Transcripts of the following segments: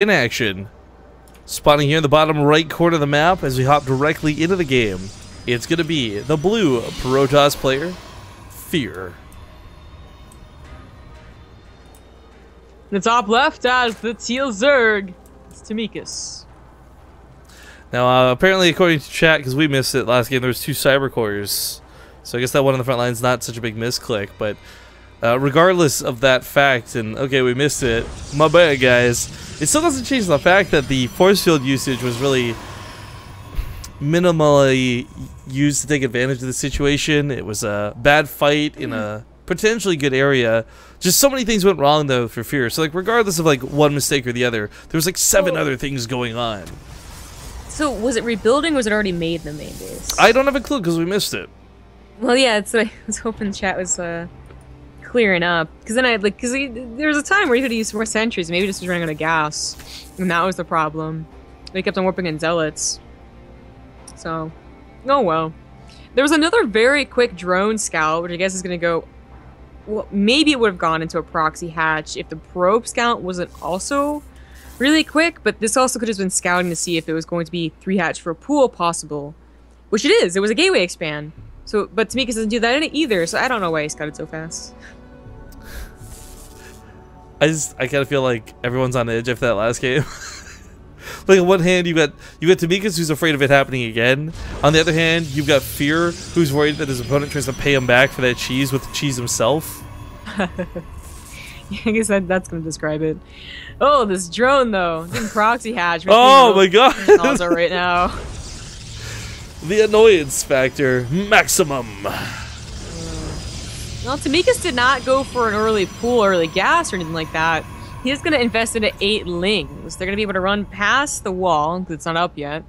in action. Spawning here in the bottom right corner of the map as we hop directly into the game. It's going to be the blue Protoss player, Fear. The top left has the teal Zerg. It's Tomikus. Now, apparently, according to chat, because we missed it last game, there was 2 cyber cores. So I guess that one on the front line is not such a big misclick, but regardless of that fact, and okay, we missed it, my bad, guys. It still doesn't change the fact that the force field usage was really minimally used to take advantage of the situation. It was a bad fight in a potentially good area. Just so many things went wrong though for Fear. So like regardless of like one mistake or the other, there was like 7 other things going on. So was it rebuilding or was it already made in the main base? I don't have a clue because we missed it. Well, yeah, it's what I was hoping chat was clearing up. Because then there was a time where you could use more sentries. Maybe just was running out of gas, and that was the problem. They kept on warping in zealots. So, oh well. There was another very quick drone scout, which I guess is going to go. Well, maybe it would have gone into a proxy hatch if the probe scout wasn't also really quick, but this also could have been scouting to see if it was going to be 3 hatch for a pool possible, which it is. It was a gateway expand. So, but Tomikus doesn't do that in it either, so I don't know why he scouted so fast. I kind of feel like everyone's on edge after that last game. Like on one hand, you got Tomikus who's afraid of it happening again. On the other hand, you've got Fear who's worried that his opponent tries to pay him back for that cheese with the cheese himself. Yeah, I guess that's gonna describe it. Oh, this drone though, it's in proxy hatch. Oh my god! Also right now. The annoyance factor maximum. Well, Tomikus did not go for an early pool, early gas, or anything like that. He's going to invest into 8 lings. They're going to be able to run past the wall, because it's not up yet,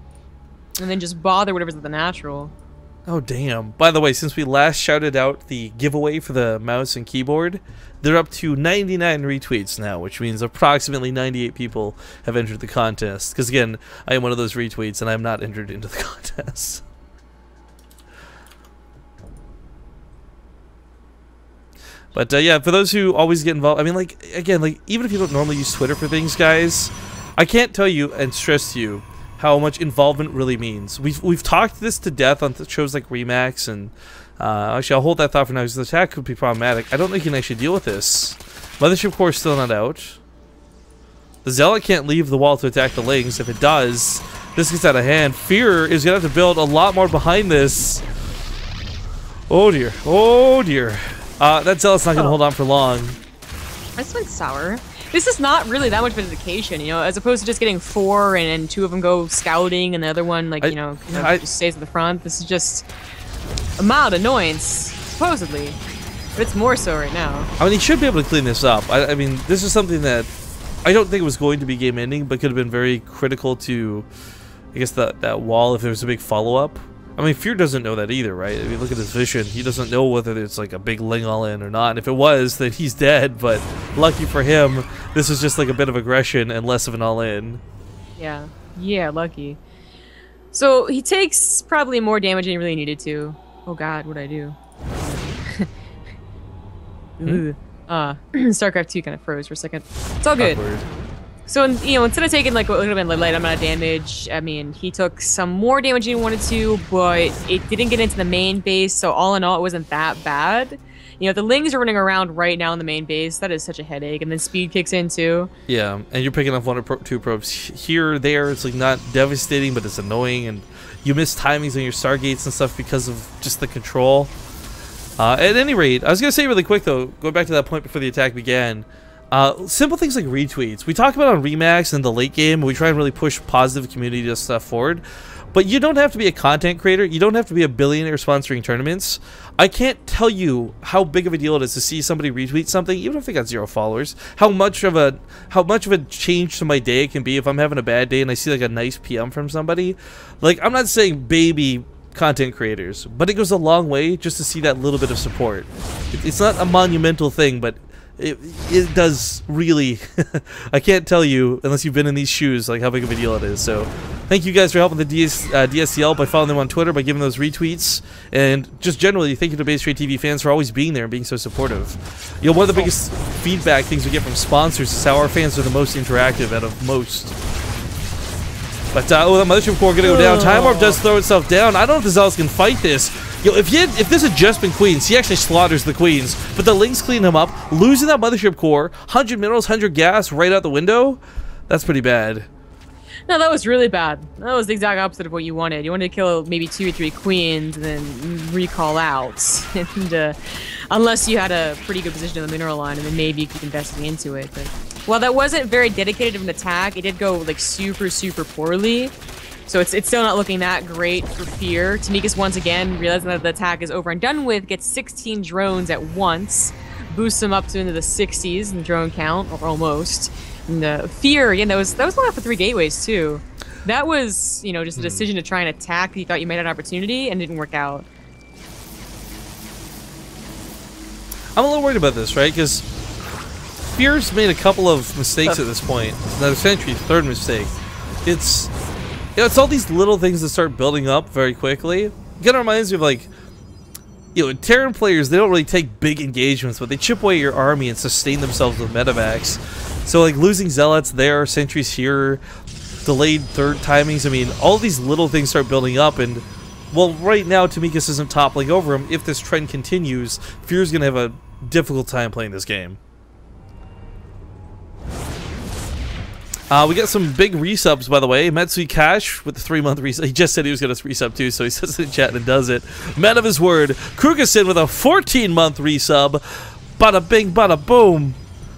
and then just bother whatever's at the natural. Oh, damn. By the way, since we last shouted out the giveaway for the mouse and keyboard, they're up to 99 retweets now, which means approximately 98 people have entered the contest. Because, again, I am one of those retweets, and I am not entered into the contest. But yeah, for those who always get involved, I mean, like, again, like, even if you don't normally use Twitter for things, guys, I can't tell you and stress to you how much involvement really means. We've talked this to death on shows like Remax, and actually, I'll hold that thought for now because the attack could be problematic. I don't know if you can actually deal with this. Mothership Core is still not out. The Zealot can't leave the wall to attack the Lings. If it does, this gets out of hand. Fear is going to have to build a lot more behind this. Oh dear. Oh dear. That Zealot's not going to hold on for long. This went sour. This is not really that much of an indication, you know, as opposed to just getting 4 and 2 of them go scouting and the other one, like, just stays at the front. This is just a mild annoyance, supposedly. But it's more so right now. I mean, he should be able to clean this up. I mean, this is something that I don't think it was going to be game ending, but could have been very critical to, I guess, that wall if there was a big follow-up. I mean, Fear doesn't know that either, right? I mean, look at his vision. He doesn't know whether it's like a big Ling all-in or not. And if it was, then he's dead. But lucky for him, this is just like a bit of aggression and less of an all-in. Yeah. Yeah, lucky. So he takes probably more damage than he really needed to. Oh god, what'd I do? StarCraft 2 kind of froze for a second. It's all good. Awkward. So, instead of taking like what would have been a light amount of damage, I mean, he took some more damage than he wanted to, but it didn't get into the main base, so all in all, it wasn't that bad. The Lings are running around right now in the main base. That is such a headache, and then speed kicks in too. Yeah, and you're picking up 1 or 2 probes here or there. It's like not devastating, but it's annoying, and you miss timings on your Stargates and stuff because of just the control. At any rate, I was going to say really quick, though, going back to that point before the attack began, simple things like retweets. We talk about on Remax and the late game, we try and really push positive community stuff forward. But you don't have to be a content creator. You don't have to be a billionaire sponsoring tournaments. I can't tell you how big of a deal it is to see somebody retweet something, even if they got 0 followers. How much of a change to my day it can be if I'm having a bad day and I see like a nice PM from somebody. Like, I'm not saying baby content creators, but it goes a long way just to see that little bit of support. It's not a monumental thing, but it does really. I can't tell you unless you've been in these shoes like how big of a deal it is. So Thank you guys for helping the DSCL by following them on Twitter, by giving those retweets, and just generally thank you to Base Trade TV fans for always being there and being so supportive. You know, one of the biggest feedback things we get from sponsors is how our fans are the most interactive out of most. But oh, the Mothership Core gonna go down. Time Warp does throw itself down. I don't know if the Zealots can fight this. Yo, if this had just been Queens, he actually slaughters the Queens. But the Lings clean him up, losing that Mothership Core, 100 minerals, 100 gas right out the window. That's pretty bad. No, that was really bad. That was the exact opposite of what you wanted. You wanted to kill maybe 2 or 3 queens and then recall out. And unless you had a pretty good position in the mineral line, and then maybe you keep investing into it. But while that wasn't very dedicated of an attack, it did go like super, super poorly. So it's still not looking that great for Fear. Tomikus once again, realizing that the attack is over and done with, gets 16 drones at once, boosts them up to into the 60s in drone count, or almost. And Fear, again, that was going for 3 gateways too. That was, you know, just a decision to try and attack. You thought you might have an opportunity, and it didn't work out. I'm a little worried about this, right? Because Fear's made a couple of mistakes at this point. Another Sentry's 3rd mistake. It's, you know, it's all these little things that start building up very quickly. It kind of reminds me of, like, you know, Terran players, they don't really take big engagements, but they chip away your army and sustain themselves with medevacs. So, like, losing Zealots there, Sentries here, delayed 3rd timings, I mean, all these little things start building up, and, well, right now, Tomikus isn't toppling over him. If this trend continues, Fear's going to have a difficult time playing this game. We got some big resubs, by the way. Metsui Cash with the 3-month resub. He just said he was going to resub too, so he says it in chat and does it. Man of his word. Krugerson with a 14-month resub. Bada bing, bada boom.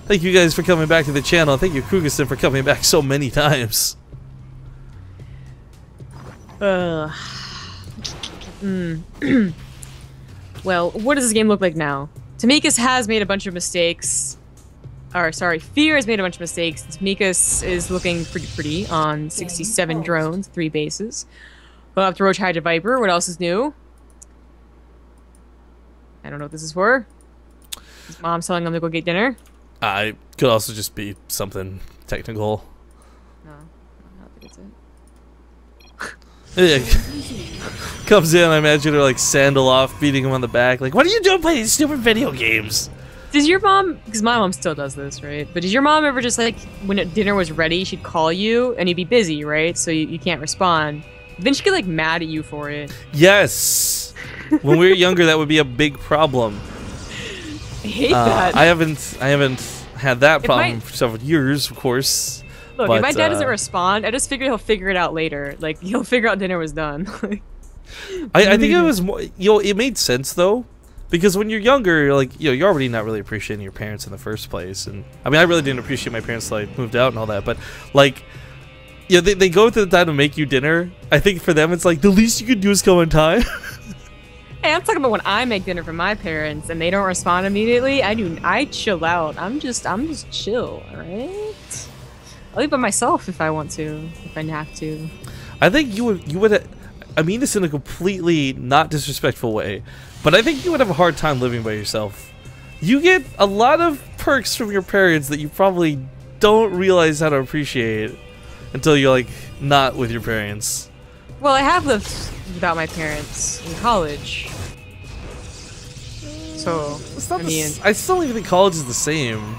Thank you guys for coming back to the channel. Thank you, Krugerson, for coming back so many times. Well, what does this game look like now? Tomikus has made a bunch of mistakes. Or, sorry, Fear has made a bunch of mistakes. Tomikus is looking pretty on 67 drones, 3 bases. We'll have to Roach Hydra Viper. What else is new? I don't know what this is for. His mom's telling him to go get dinner. It could also just be something technical. No, I don't think it's it. Comes in, I imagine her like sandal off, beating him on the back. Like, what are you doing playing these stupid video games? Does your mom, because my mom still does this, right? But does your mom ever just like, when dinner was ready, she'd call you and you'd be busy, right? So you can't respond. Then she'd get like mad at you for it. Yes. When we were younger, that would be a big problem. I hate that. I haven't had that problem for several years, of course. Look, but, if my dad doesn't respond, I just figure he'll figure it out later. Like, he'll figure out dinner was done. I think it was more, you know, it made sense though. Because when you're younger, you're like, you know, you're already not really appreciating your parents in the first place. And I mean, I really didn't appreciate my parents till I moved out and all that. But like, you know, they go to the time to make you dinner. I think for them, it's like the least you could do is come on time. Hey, I'm talking about when I make dinner for my parents and they don't respond immediately. I chill out. I'm just chill. All right. I'll eat by myself if I want to, if I have to. I think you would. I mean this in a completely not disrespectful way. But I think you would have a hard time living by yourself. You get a lot of perks from your parents that you probably don't realize how to appreciate until you're like not with your parents. Well, I have lived without my parents in college. So, I still don't even think college is the same.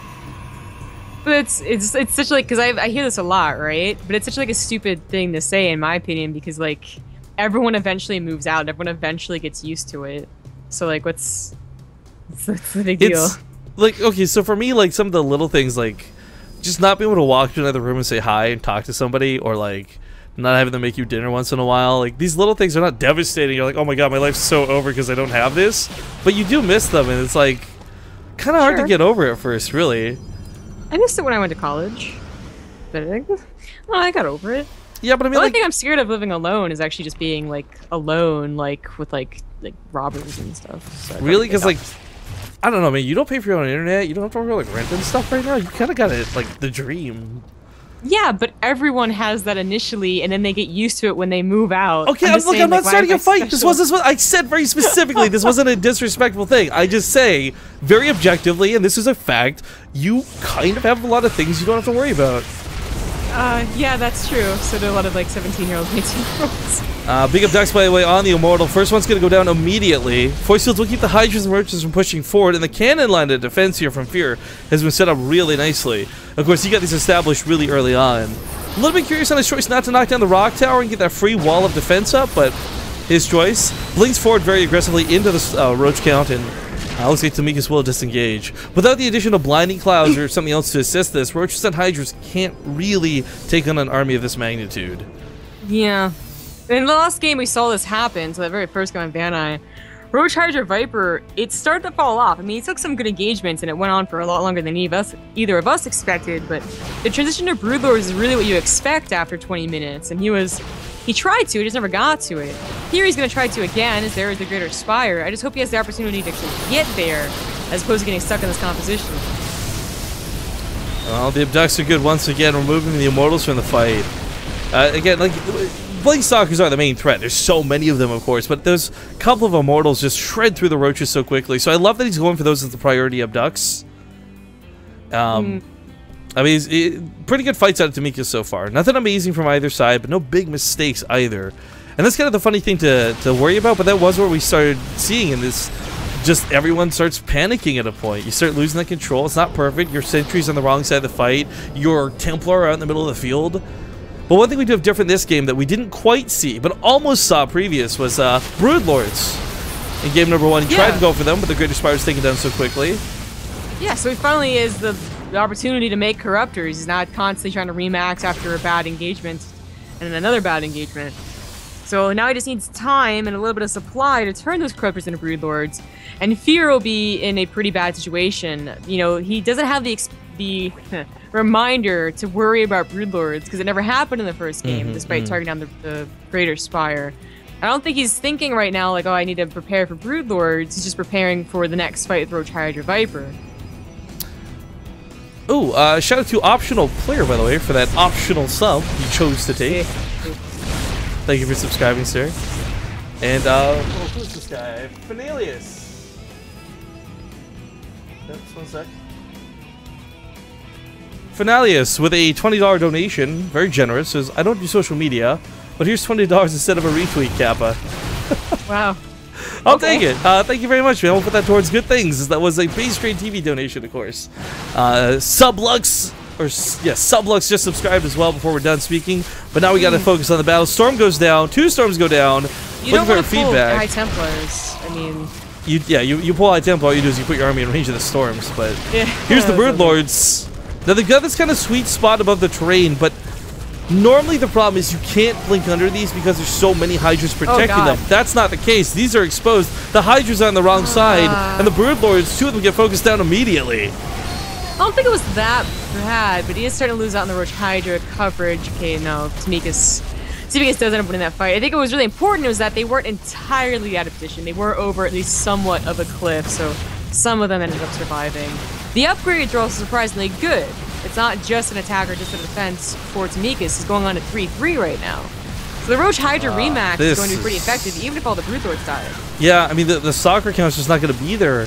But it's such like, because I hear this a lot, right? But it's such like a stupid thing to say in my opinion, because like everyone eventually moves out, everyone eventually gets used to it. So like, what's the big deal? It's like, okay, so for me, like some of the little things, like just not being able to walk to another room and say hi and talk to somebody, or like not having them make you dinner once in a while, like these little things are not devastating. You're like, oh my god, my life's so over because I don't have this, but you do miss them, and it's like kind of hard to get over at first, really. I missed it when I went to college, but I got over it. Yeah, but I mean, the only thing I'm scared of living alone is actually just being like alone, like with like robbers and stuff. So really? Because like, I don't know, man. You don't pay for your own internet. You don't have to worry like rent and stuff right now. You kind of got it, like the dream. Yeah, but everyone has that initially, and then they get used to it when they move out. Okay, I'm not starting a fight. This wasn't what I said very specifically. This wasn't a disrespectful thing. I just say very objectively, and this is a fact. You kind of have a lot of things you don't have to worry about. Yeah, that's true. So do a lot of like 17-year-olds, 18-year-olds. Big abducts, by the way, on the Immortal. First one's going to go down immediately. Force fields will keep the Hydras and Roaches from pushing forward, and the cannon line of defense here from Fear has been set up really nicely. Of course, he got these established really early on. A little bit curious on his choice not to knock down the Rock Tower and get that free wall of defense up, but his choice. Blinks forward very aggressively into the Roach count, and looks like Tomikus will disengage. Without the addition of Blinding Clouds or something else to assist this, Roaches and Hydras can't really take on an army of this magnitude. Yeah. In the last game, we saw this happen, so that very first game on Van Eye. Roach Hydra Viper, it started to fall off. I mean, it took some good engagements, and it went on for a lot longer than either of us expected, but the transition to Broodlords is really what you expect after 20 minutes, and he tried to, he just never got to it. Here he's going to try to again, as there is the Greater Spire. I just hope he has the opportunity to actually get there, as opposed to getting stuck in this composition. Well, the Abducts are good once again, removing the Immortals from the fight. Again, like, Blink Stalkers are the main threat. There's so many of them, of course, but those couple of Immortals just shred through the Roaches so quickly. So I love that he's going for those as the priority Abducts. I mean, pretty good fights out of Tomikus so far. Nothing amazing from either side, but no big mistakes either. And that's kind of the funny thing to worry about, but that was where we started seeing in this. Just everyone starts panicking at a point. You start losing that control. It's not perfect. Your sentry's on the wrong side of the fight. Your Templar out in the middle of the field. But one thing we do have different in this game that we didn't quite see, but almost saw previous, was Broodlords. In game number 1, he tried to go for them, but the Greater Spire's taken down so quickly. Yeah, so he finally is the opportunity to make Corruptors. He's not constantly trying to remax after a bad engagement and then another bad engagement. So now he just needs time and a little bit of supply to turn those Corruptors into Broodlords. And Fear will be in a pretty bad situation. You know, he doesn't have the reminder to worry about Broodlords because it never happened in the first game, despite targeting down the Greater Spire. I don't think he's thinking right now like, oh, I need to prepare for Broodlords. He's just preparing for the next fight with Roach Hydra Viper. Oh, shout out to Optional Player, by the way, for that optional sub he chose to take. Thank you for subscribing, sir. And, who's this guy? Finalius. Just one sec. Finalius with a $20 donation. Very generous. Says, I don't do social media, but here's $20 instead of a retweet, Kappa. Wow. I'll take it. Thank you very much, man. We'll put that towards good things. That was a base grade TV donation, of course. Sublux just subscribed as well before we're done speaking. But now we got to focus on the battle. Storm goes down. 2 storms go down. You don't want to pull High Templars. I mean, you pull High Templar. All you do is you put your army in range of the storms. But here's the Broodlords. Now they've got this kind of sweet spot above the terrain, but normally the problem is you can't blink under these because there's so many Hydras protecting them. That's not the case. These are exposed. The Hydras are on the wrong side, and the Broodlords, 2 of them get focused down immediately. I don't think it was that bad, but he is starting to lose out on the Roach Hydra coverage. Okay, no, Tomikus does end up winning that fight. I think what was really important was that they weren't entirely out of position. They were over at least somewhat of a cliff, so some of them ended up surviving. The upgrades are also surprisingly good. It's not just an attack or just a defense for Tomikus. He's going on to 3-3 right now. So the Roach Hydra Remax is going to be pretty effective, even if all the Broodlords die. Yeah, I mean, the stalker count's just not going to be there.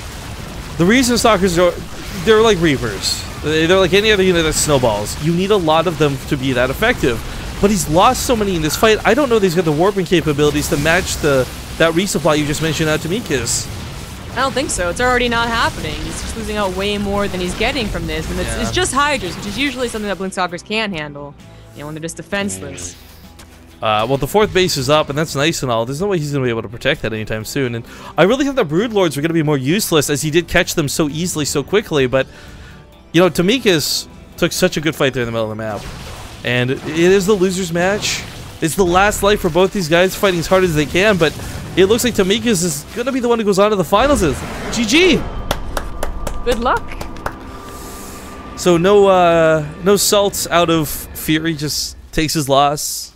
The reason stalkers are... They're like Reapers. They're like any other unit that snowballs. You need a lot of them to be that effective. But he's lost so many in this fight. I don't know that he's got the warping capabilities to match that resupply you just mentioned out to Tomikus. I don't think so. It's already not happening. He's just losing out way more than he's getting from this. And it's just Hydras, which is usually something that Blinkstalkers can handle. You know, when they're just defenseless. Well, the 4th base is up, and that's nice and all. There's no way he's going to be able to protect that anytime soon. And I really think the Broodlords were going to be more useless, as he did catch them so easily, so quickly. But, you know, Tomikus took such a good fight there in the middle of the map. And it is the loser's match. It's the last life for both these guys, fighting as hard as they can. But it looks like Tomikus is going to be the one who goes on to the finals. GG! Good luck. So no salts out of Fury, just takes his loss.